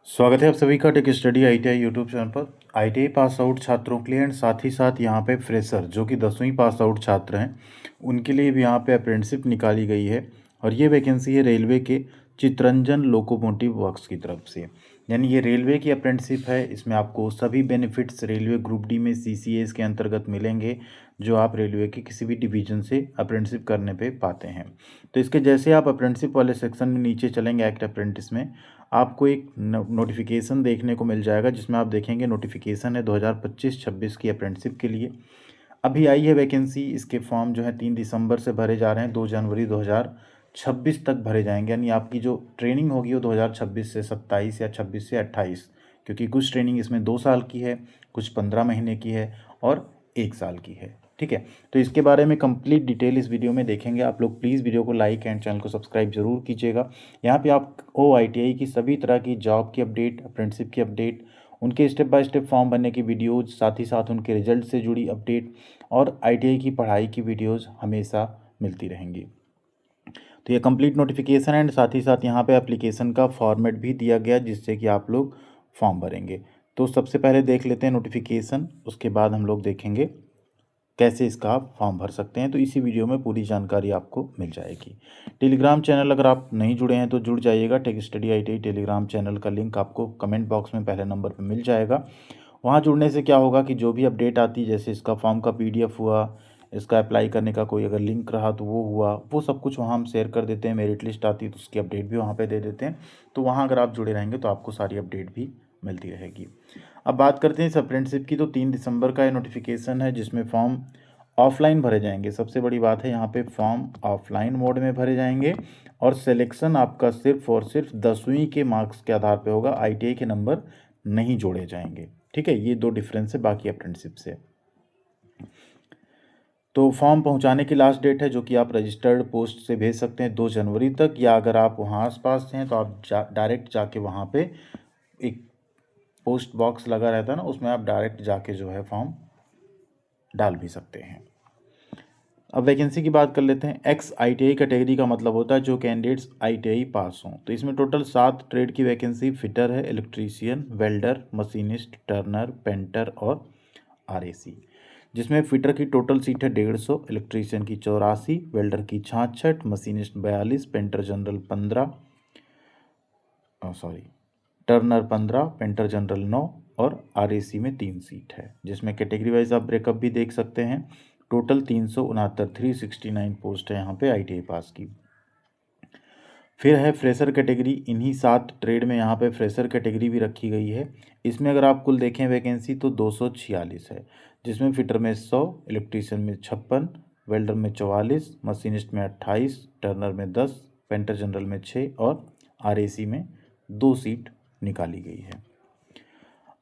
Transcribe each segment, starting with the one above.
स्वागत है आप सभी का tech study ITI YouTube channel पर। आईटीआई पास आउट छात्रों के लिए एंड साथ ही साथ यहाँ पे फ्रेशर जो कि 10वीं पास आउट छात्र हैं उनके लिए भी यहाँ पे अप्रेंटिसशिप निकाली गई है। और ये वैकेंसी है रेलवे के चितरंजन लोकोमोटिव वर्क्स की तरफ से, यानी ये रेलवे की अप्रेंटिसशिप है। इसमें आपको सभी बेनिफिट्स रेलवे ग्रुप डी में सीसीएस के अंतर्गत मिलेंगे जो आप रेलवे के किसी भी डिवीजन से अप्रेंटिसशिप करने पे पाते हैं। तो इसके जैसे आप अप्रेंटिसशिप वाले सेक्शन में नीचे चलेंगे एक्ट अप्रेंटिस में, आपको एक नोटिफिकेशन देखने को मिल जाएगा जिसमें आप देखेंगे नोटिफिकेशन है 2025-26 की अप्रेंटिसशिप के लिए। अभी आई है वैकेंसी। इसके फॉर्म जो है 3 दिसंबर से भरे जा रहे हैं, 2 जनवरी 2026 तक भरे जाएंगे। यानी आपकी जो ट्रेनिंग होगी वो 2026 से 27 या 26 से 28, क्योंकि कुछ ट्रेनिंग इसमें 2 साल की है, कुछ 15 महीने की है और 1 साल की है। ठीक है, तो इसके बारे में कंप्लीट डिटेल इस वीडियो में देखेंगे। आप लोग प्लीज़ वीडियो को लाइक एंड चैनल को सब्सक्राइब जरूर कीजिएगा। यहाँ पे आपको आईटीआई की सभी तरह की जॉब की अपडेट, अप्रेंटिसशिप की अपडेट, उनके स्टेप बाय स्टेप फॉर्म भरने की वीडियोज़, साथ ही साथ उनके रिजल्ट से जुड़ी अपडेट और आईटीआई की पढ़ाई की वीडियोज़ हमेशा मिलती रहेंगी। तो ये कंप्लीट नोटिफिकेशन एंड साथ ही साथ यहाँ पे एप्लीकेशन का फॉर्मेट भी दिया गया जिससे कि आप लोग फॉर्म भरेंगे। तो सबसे पहले देख लेते हैं नोटिफिकेशन, उसके बाद हम लोग देखेंगे कैसे इसका आप फॉर्म भर सकते हैं। तो इसी वीडियो में पूरी जानकारी आपको मिल जाएगी। टेलीग्राम चैनल अगर आप नहीं जुड़े हैं तो जुड़ जाइएगा। Tech study ITI Telegram channel का लिंक आपको कमेंट बॉक्स में पहले नंबर पर मिल जाएगा। वहाँ जुड़ने से क्या होगा कि जो भी अपडेट आती है, जैसे इसका फॉर्म का पीडीएफ हुआ, इसका अप्लाई करने का कोई अगर लिंक रहा तो वो हुआ, वो सब कुछ वहाँ हम शेयर कर देते हैं। मेरिट लिस्ट आती है तो उसकी अपडेट भी वहाँ पे दे देते हैं। तो वहाँ अगर आप जुड़े रहेंगे तो आपको सारी अपडेट भी मिलती रहेगी। अब बात करते हैं इस अप्रेंटिसशिप की। तो 3 दिसंबर का ये नोटिफिकेशन है जिसमें फॉर्म ऑफलाइन भरे जाएंगे। सबसे बड़ी बात है यहाँ पे फॉर्म ऑफलाइन मोड में भरे जाएंगे और सिलेक्शन आपका सिर्फ और सिर्फ 10वीं के मार्क्स के आधार पे होगा। आईटीआई के नंबर नहीं जोड़े जाएंगे। ठीक है, ये 2 डिफरेंस है बाकी अप्रेंटिसशिप से। तो फॉर्म पहुंचाने की लास्ट डेट है जो कि आप रजिस्टर्ड पोस्ट से भेज सकते हैं 2 जनवरी तक, या अगर आप वहाँ आसपास हैं तो आप डायरेक्ट जाके वहाँ पे एक पोस्ट बॉक्स लगा रहता है ना, उसमें आप डायरेक्ट जाके जो है फॉर्म डाल भी सकते हैं। अब वैकेंसी की बात कर लेते हैं। एक्स आईटीआई कैटेगरी का मतलब होता है जो कैंडिडेट्स आईटीआई पास हों। तो इसमें टोटल 7 ट्रेड की वैकेंसी फिटर है, electrician, welder, machinist, Turner, painter और आरएसी। जिसमें फिटर की टोटल सीट है 150, इलेक्ट्रीशियन की 84, वेल्डर की 66, machinist 42, painter general 15, Turner 15, painter general 9 और आरएसी में 3 सीट है। जिसमें कैटेगरी वाइज आप ब्रेकअप भी देख सकते हैं। टोटल 369 पोस्ट है यहाँ पे आईटीआई पास की। फिर है फ्रेशर कैटेगरी। इन्हीं 7 ट्रेड में यहाँ पे फ्रेशर कैटेगरी भी रखी गई है। इसमें अगर आप कुल देखें वैकेंसी तो 246 है, जिसमें फिटर में 100, इलेक्ट्रीशियन में 56, वेल्डर में 44, मशीनिस्ट में 28, टर्नर में 10, पेंटर जनरल में 6 और आरएसी में 2 सीट निकाली गई है।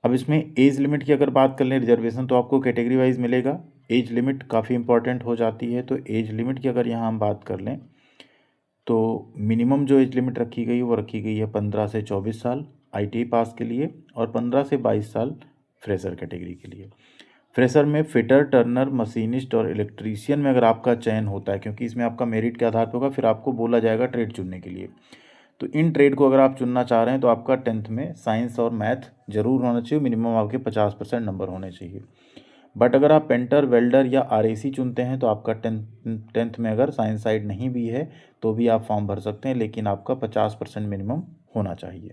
अब इसमें एज लिमिट की अगर बात कर लें, रिजर्वेशन तो आपको कैटेगरी वाइज मिलेगा। एज लिमिट काफ़ी इंपॉर्टेंट हो जाती है। तो एज लिमिट की अगर यहाँ हम बात कर लें तो मिनिमम जो एज लिमिट रखी गई वो रखी गई है 15 से 24 साल आईटीआई पास के लिए और 15 से 22 साल फ्रेशर कैटेगरी के लिए। फ्रेशर में फिटर, टर्नर, मशीनिस्ट और इलेक्ट्रीशियन में अगर आपका चयन होता है, क्योंकि इसमें आपका मेरिट के आधार पर होगा, फिर आपको बोला जाएगा ट्रेड चुनने के लिए। तो इन ट्रेड को अगर आप चुनना चाह रहे हैं तो आपका 10th में साइंस और मैथ जरूर होना चाहिए। मिनिमम आपके 50% नंबर होने चाहिए। बट अगर आप पेंटर, वेल्डर या आरएसी चुनते हैं तो आपका टेंथ में अगर साइंस साइड नहीं भी है तो भी आप फॉर्म भर सकते हैं, लेकिन आपका 50% मिनिमम होना चाहिए।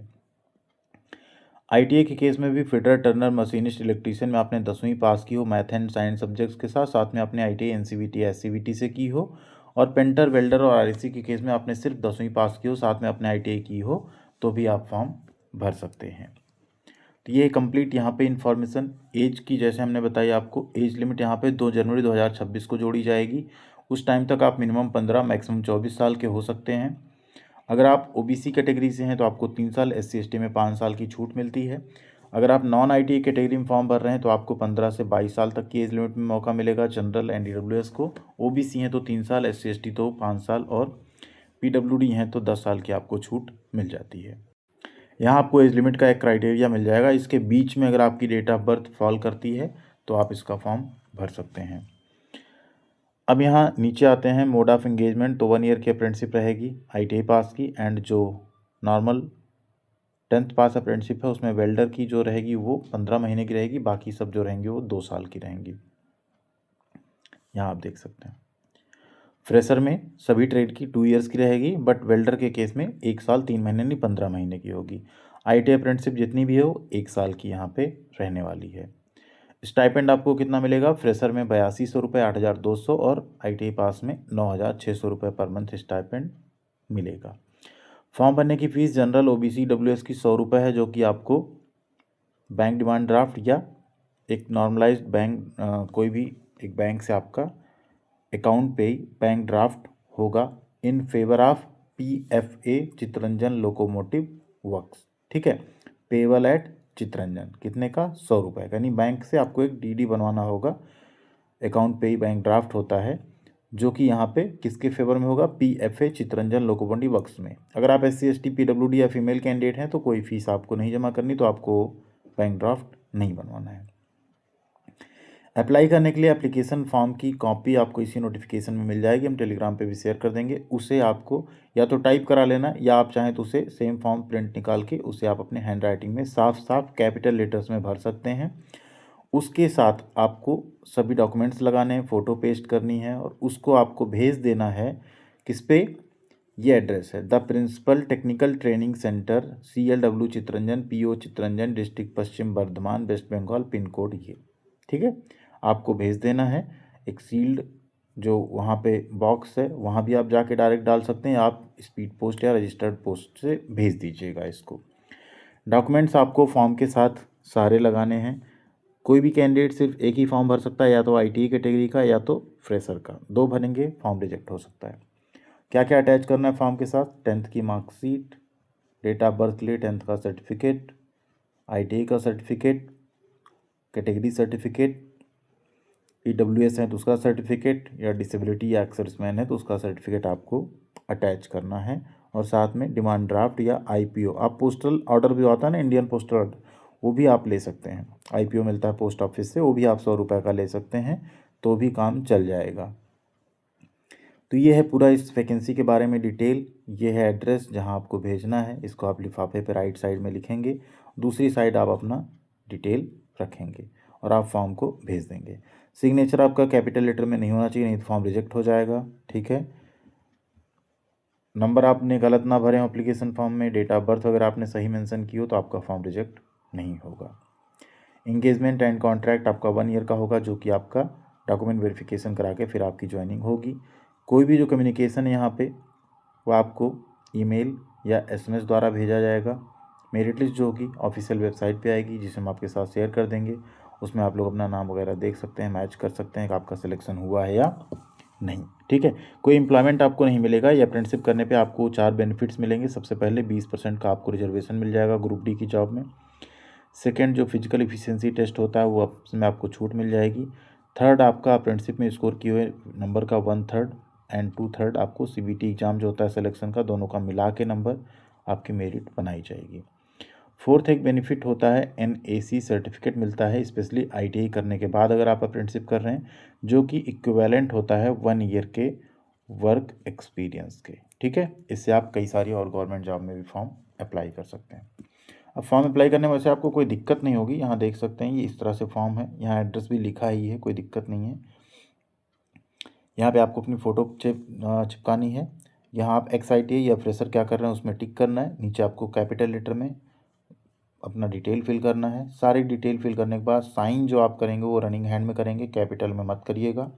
आईटीआई के केस में भी फिटर, टर्नर, मशीनिस्ट, इलेक्ट्रीशियन में आपने 10वीं पास की हो मैथ एंड साइंस सब्जेक्ट्स के साथ साथ में आपने आईटीआई एनसीवीटी एससीवीटी से की हो, और पेंटर, वेल्डर और आरएसी के केस में आपने सिर्फ 10वीं पास की हो साथ में आपने आईटीआई की हो तो भी आप फॉर्म भर सकते हैं। तो ये कंप्लीट यहाँ पे इन्फॉर्मेशन। एज की जैसे हमने बताई आपको, एज लिमिट यहाँ पे 2 जनवरी 2026 को जोड़ी जाएगी। उस टाइम तक आप मिनिमम 15 मैक्सिमम 24 साल के हो सकते हैं। अगर आप ओबीसी कैटेगरी से हैं तो आपको 3 साल, एससी एसटी में 5 साल की छूट मिलती है। अगर आप नॉन आईटीआई कैटेगरी में फॉर्म भर रहे हैं तो आपको 15 से 22 साल तक की एज लिमिट में मौका मिलेगा जनरल एंड ईडब्ल्यूएस को। ओबीसी हैं तो 3 साल, एससी एसटी तो 5 साल और पीडब्ल्यूडी हैं तो 10 साल की आपको छूट मिल जाती है। यहाँ आपको एज लिमिट का एक क्राइटेरिया मिल जाएगा। इसके बीच में अगर आपकी डेट ऑफ बर्थ फॉल करती है तो आप इसका फॉर्म भर सकते हैं। अब यहाँ नीचे आते हैं मोड ऑफ एंगेजमेंट। तो 1 ईयर की अप्रेंटिसशिप रहेगी आईटीआई पास की, एंड जो नॉर्मल 10th पास अप्रेंटिसशिप है उसमें वेल्डर की जो रहेगी वो 15 महीने की रहेगी, बाकी सब जो रहेंगी वो 2 साल की रहेंगी। यहाँ आप देख सकते हैं। फ्रेशर में सभी ट्रेड की 2 ईयर्स की रहेगी, बट वेल्डर के केस में 1 साल 3 महीने नहीं 15 महीने की होगी। IT अप्रेंटिसशिप जितनी भी है वो 1 साल की यहाँ पे रहने वाली है। स्टाइपेंड आपको कितना मिलेगा? फ्रेशर में 8200 रुपये 8200 और ITI पास में 9600 रुपये पर मंथ स्टाइपेंड मिलेगा। फॉर्म भरने की फ़ीस जनरल OBC WS की 100 रुपये है, जो कि आपको बैंक डिमांड ड्राफ्ट या एक नॉर्मलाइज्ड बैंक कोई भी एक बैंक से आपका अकाउंट पे ही बैंक ड्राफ्ट होगा in favour of PFA Chittaranjan locomotive works. ठीक है, पेबल एट चितरंजन कितने का? 100 रुपये का, यानी बैंक से आपको एक DD बनवाना होगा। अकाउंट पे ही बैंक ड्राफ्ट होता है, जो कि यहाँ पे किसके फेवर में होगा? PFA चितरंजन लोकोमोटिव वर्क्स में। अगर आप SC ST PWD या फीमेल कैंडिडेट हैं तो कोई फीस आपको नहीं जमा करनी, तो आपको बैंक ड्राफ्ट नहीं बनवाना है। अप्लाई करने के लिए एप्लीकेशन फॉर्म की कॉपी आपको इसी नोटिफिकेशन में मिल जाएगी, हम टेलीग्राम पे भी शेयर कर देंगे। उसे आपको या तो टाइप करा लेना, या आप चाहें तो उसे सेम फॉर्म प्रिंट निकाल के उसे आप अपने हैंड राइटिंग में साफ साफ कैपिटल लेटर्स में भर सकते हैं। उसके साथ आपको सभी डॉक्यूमेंट्स लगाने हैं, फ़ोटो पेस्ट करनी है और उसको आपको भेज देना है। किस पे? ये एड्रेस है the principal technical training centre CLW Chittaranjan PO Chittaranjan district Paschim Bardhaman West Bengal pin code ये। ठीक है, आपको भेज देना है। एक सील्ड जो वहाँ पे बॉक्स है वहाँ भी आप जाके डायरेक्ट डाल सकते हैं, आप स्पीड पोस्ट या रजिस्टर्ड पोस्ट से भेज दीजिएगा इसको। डॉक्यूमेंट्स आपको फॉर्म के साथ सारे लगाने हैं। कोई भी कैंडिडेट सिर्फ एक ही फॉर्म भर सकता है, या तो ITI कैटेगरी का या तो फ्रेशर का। 2 भरेंगे, फॉर्म रिजेक्ट हो सकता है। क्या क्या अटैच करना है फॉर्म के साथ? 10th की मार्कशीट, डेट ऑफ बर्थ के लिए 10th का सर्टिफिकेट, ITI का सर्टिफिकेट, कैटेगरी सर्टिफिकेट, EWS है तो उसका सर्टिफिकेट, या डिसेबिलिटी या एक्सर्विसमैन है तो उसका सर्टिफिकेट आपको अटैच करना है। और साथ में डिमांड ड्राफ्ट या IPO, आप पोस्टल ऑर्डर भी आता है ना, इंडियन पोस्टल ऑर्डर, वो भी आप ले सकते हैं। IPO मिलता है पोस्ट ऑफिस से, वो भी आप 100 रुपये का ले सकते हैं, तो भी काम चल जाएगा। तो ये है पूरा इस वैकेंसी के बारे में डिटेल। ये है एड्रेस जहां आपको भेजना है, इसको आप लिफाफे पे राइट साइड में लिखेंगे, दूसरी साइड आप अपना डिटेल रखेंगे और आप फॉर्म को भेज देंगे। सिग्नेचर आपका कैपिटल लेटर में नहीं होना चाहिए, नहीं तो फॉर्म रिजेक्ट हो जाएगा। ठीक है, नंबर आपने गलत ना भरे हो एप्लीकेशन फॉर्म में, डेट ऑफ बर्थ अगर आपने सही मेंशन की हो तो आपका फॉर्म रिजेक्ट नहीं होगा। इंगेजमेंट एंड कॉन्ट्रैक्ट आपका 1 ईयर का होगा, जो कि आपका डॉक्यूमेंट वेरिफिकेशन करा के फिर आपकी ज्वाइनिंग होगी। कोई भी जो कम्युनिकेशन है यहाँ पे वो आपको ईमेल या SMS द्वारा भेजा जाएगा। मेरिट लिस्ट जो होगी ऑफिशियल वेबसाइट पे आएगी, जिसे हम आपके साथ शेयर कर देंगे। उसमें आप लोग अपना नाम वगैरह देख सकते हैं, मैच कर सकते हैं कि आपका सिलेक्शन हुआ है या नहीं। ठीक है, कोई एम्प्लॉयमेंट आपको नहीं मिलेगा। ये अप्रेंटिसशिप करने पे आपको 4 बेनिफिट्स मिलेंगे। सबसे पहले 20% का आपको रिजर्वेशन मिल जाएगा ग्रुप D की जॉब में। सेकेंड, जो फिजिकल इफिशियंसी टेस्ट होता है वो उसमें आपको छूट मिल जाएगी। थर्ड, आपका अप्रेंटिसशिप में स्कोर किए हुए नंबर का 1/3 एंड 2/3 आपको CBT एग्ज़ाम जो होता है सिलेक्शन का, दोनों का मिला के नंबर आपकी मेरिट बनाई जाएगी। फोर्थ, एक बेनिफिट होता है NAC सर्टिफिकेट मिलता है, स्पेशली ITI करने के बाद अगर आप अप्रेंटिसशिप कर रहे हैं, जो कि इक्विवेलेंट होता है 1 ईयर के वर्क एक्सपीरियंस के। ठीक है, इससे आप कई सारी और गवर्नमेंट जॉब में भी फॉर्म अप्लाई कर सकते हैं। अब फॉर्म अप्लाई करने में वैसे आपको कोई दिक्कत नहीं होगी। यहाँ देख सकते हैं ये इस तरह से फॉर्म है, यहाँ एड्रेस भी लिखा ही है, कोई दिक्कत नहीं है। यहाँ पे आपको अपनी फ़ोटो चिपकानी है। यहाँ आप XITI या फ्रेशर क्या कर रहे हैं उसमें टिक करना है। नीचे आपको कैपिटल लेटर में अपना डिटेल फिल करना है। सारी डिटेल फिल करने के बाद साइन जो आप करेंगे वो रनिंग हैंड में करेंगे, कैपिटल में मत करिएगा।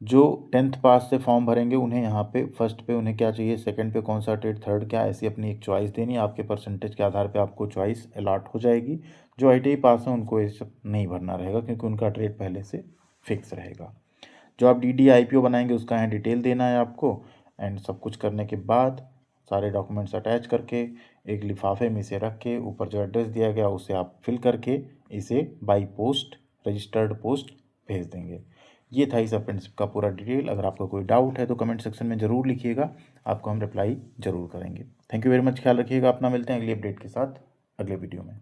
जो 10th पास से फॉर्म भरेंगे उन्हें यहाँ पे फर्स्ट पे उन्हें क्या चाहिए, सेकंड पे कौन सा ट्रेड, थर्ड क्या, ऐसी अपनी एक चॉइस देनी है। आपके परसेंटेज के आधार पे आपको चॉइस अलॉट हो जाएगी। जो ITI पास है उनको ये सब नहीं भरना रहेगा, क्योंकि उनका ट्रेड पहले से फिक्स रहेगा। जो आप DD IPO बनाएंगे उसका यहाँ डिटेल देना है आपको। एंड सब कुछ करने के बाद सारे डॉक्यूमेंट्स अटैच करके एक लिफाफे में इसे रख के ऊपर जो एड्रेस दिया गया उसे आप फिल करके इसे बाई पोस्ट रजिस्टर्ड पोस्ट भेज देंगे। ये था इस अप्रेंटिसशिप का पूरा डिटेल। अगर आपका कोई डाउट है तो कमेंट सेक्शन में ज़रूर लिखिएगा, आपको हम रिप्लाई ज़रूर करेंगे। थैंक यू वेरी मच, ख्याल रखिएगा अपना। मिलते हैं अगली अपडेट के साथ अगले वीडियो में।